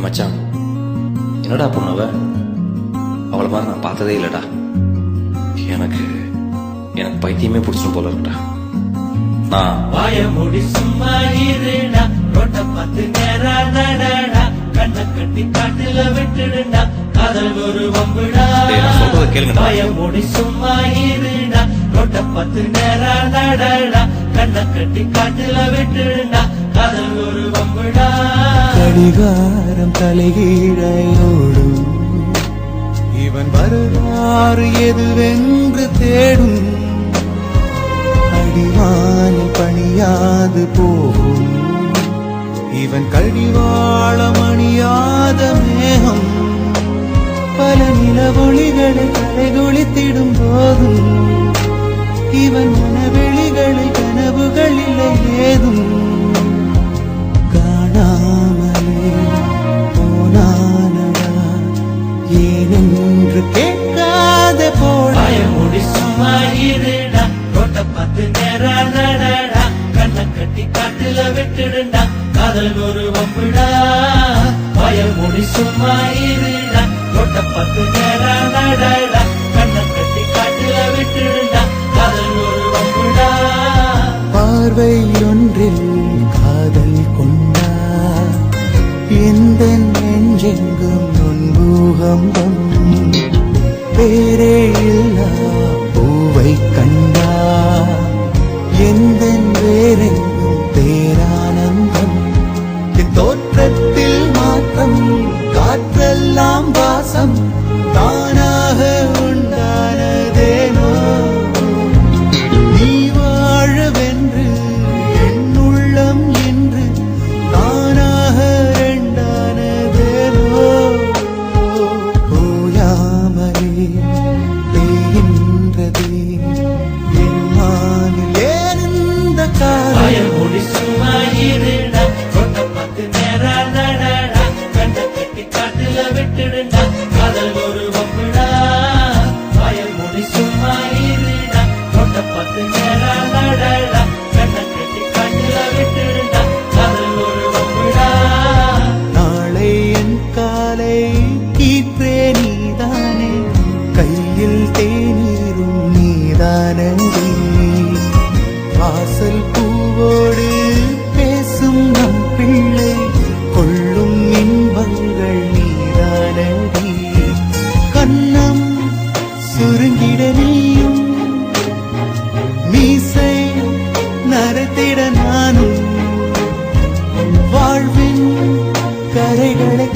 மச்சான், என்னடா பொண்ணவ? அவளை மாதிரி நான் பார்த்ததே இல்லடா. எனக்கு பைத்தியமே பிடிச்சிடும் போல இருக்கடா. நான் வாய மூடி சும்மா இருடா, ரோட்ட பார்த்து நேரா நடடா, கண்ணை கட்டி காட்டுல விட்டுடுடா, காதல் ஒரு வம்புடா. நான் சொல்றத கேளுங்கடா. வாய மூடி சும்மா இருடா, ரோட்ட பார்த்து நேரா நடடா, கண்ணை கட்டி காட்டுல விட்டுடுடா, காதல் ஒரு வம்புடா. கடிகாரம் தலைகீழையோடும், இவன் வரலாறு எதுவென்று தேடும். அடிவானில் பணியாது போகும், இவன் கழிவாளம் அணியாத மேகம். பல நிலவொளிகளை தலைகுளித்திடும் போதும், இவன் மனவெளிகளில் கனவுகள் இல்லை ஏதும். காணாமலே போனானடா, ஏனென்று கேட்காத போட. வாய மூடி சும்மா இருடா, ரோட்ட பார்த்து நேரா நடடா, கண்ணை கட்டி காட்டுல விட்டுடுடா, காதல் ஒரு வம்புடா. வாய மூடி சும்மா இருடா, ரோட்ட பார்த்து நேரா நடடா, கண்ணை கட்டி காட்டுல விட்டுடுடா, காதல் ஒரு வம்புடா. பார்வை ஒன்றில் காதல் கொண்டா, எந்த நெஞ்செங்கும் நொன்பூகம்பம். பேரே இல்லா பூவை கண்டா, எந்த வேறெங்கும் பேரானந்தம். என் தோற்றத்தில் மாற்றம், காற்றெல்லாம் வாசம், தானாக உண்டானதேனோ. நீ வாழவென்று என் உள்ளம் என்று தானாக இரண்டானதேனோ. ஓயாமலே தேகின்றதே என் மானில் ஏன் இந்த வாய காலம். மூடி சும்மா இருடா, ரோட்ட பார்த்து நேரா நடடா, கண்ணை கட்டி காட்டுல விட்டுடுடா, காதல் ஒரு வம்புடா. வாய மூடி சும்மா இருடா, ரோட்ட பார்த்து நேரா நடடா, கண்ணை கட்டி காட்டுல விட்டுடுடா, காதல் ஒரு வம்புடா. நாளை என் காலை கீற்றே நீதானே, கையில் தேநீரும் நீதானடி. வாசல் பூவோடு பேசும் நம் பிள்ளை, கொள்ளும் இன்பங்கள் நீதானடி. கண்ணம் சுருங்கிட நீயும், மீசை நரைத்திட நானும், வாழ்வின் கரைகளை